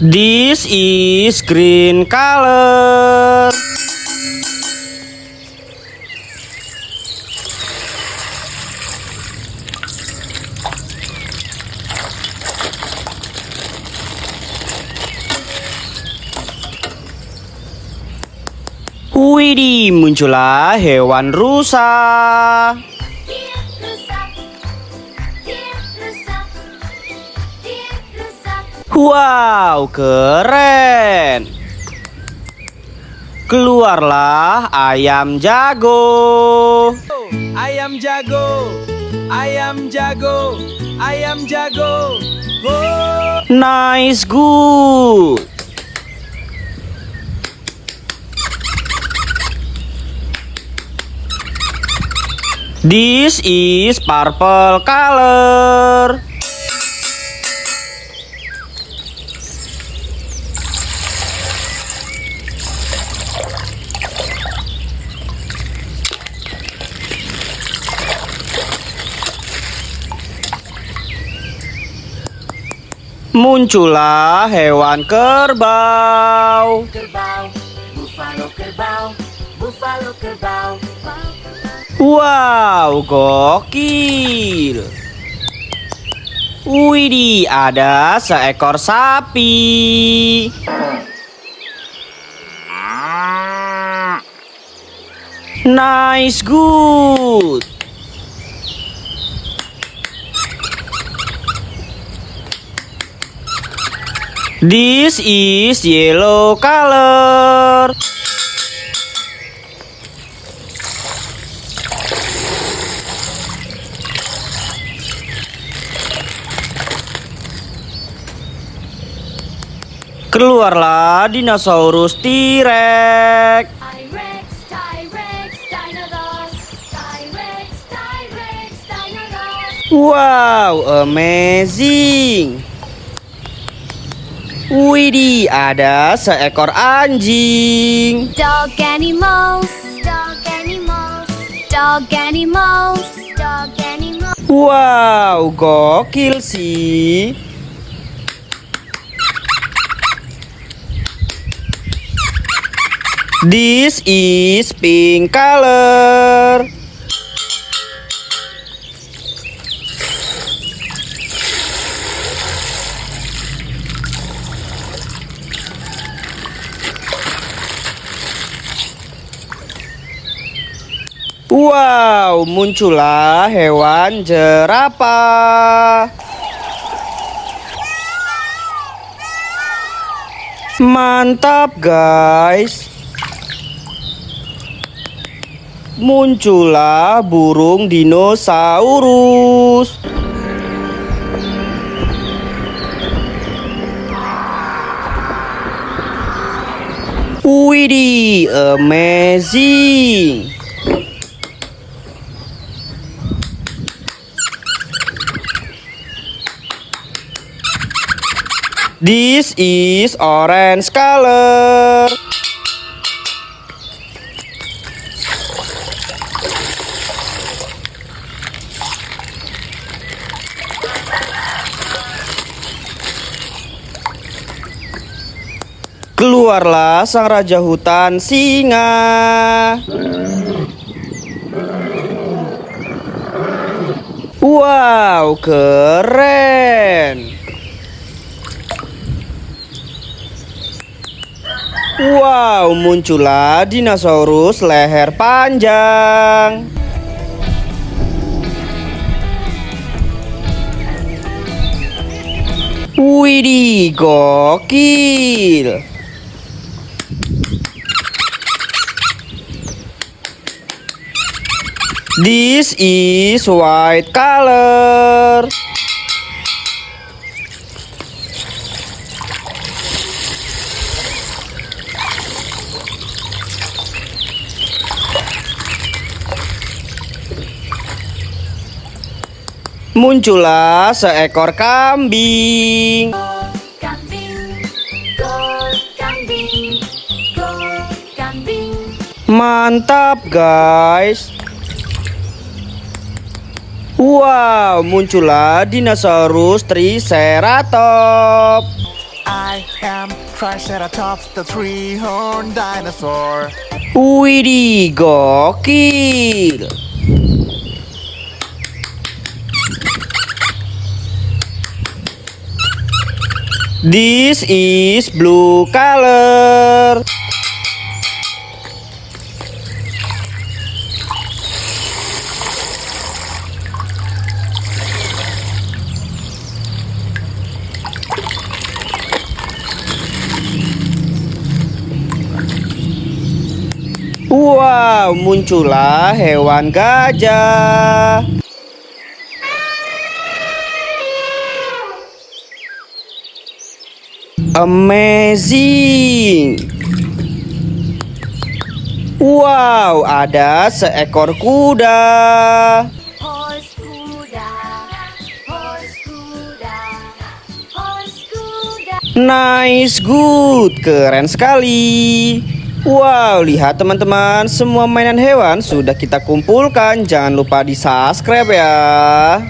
This is green color. Widih, muncullah hewan rusa. Wow, keren. Keluarlah ayam jago. Ayam jago, ayam jago, ayam jago. Oh. Nice, good. This is purple color. Muncullah hewan kerbau. Kerbau, buffalo kerbau, buffalo kerbau. Wow, gokil. Widih, ada seekor sapi. Nice, good. This is yellow color. Keluarlah dinosaurus T-Rex. T-Rex, T-Rex, dinosaurs. T-Rex, T-Rex, dinosaurs. Wow, amazing. Widih, ada seekor anjing. Dog animals, dog animals, dog animals, dog animals. Wow, gokil sih. This is pink color. Wow, muncullah hewan jerapah. Mantap, guys. Muncullah burung dinosaurus. Widih, amazing. This is orange color. Keluarlah sang raja hutan singa. Wow, keren. Wow, muncullah dinosaurus leher panjang. Widih, gokil. This is white color. Muncullah seekor kambing. Kambing, go kambing, go kambing. Mantap, guys. Wow, muncullah dinosaurus Triceratops. I am Triceratops, the three-horned dinosaur. Widih, gokil. This is blue color. Wow, muncullah hewan gajah. Amazing. Wow, ada seekor kuda. Horse kuda, horse kuda, horse kuda. Nice, good, keren sekali. Wow, lihat teman-teman, semua mainan hewan sudah kita kumpulkan. Jangan lupa di subscribe ya.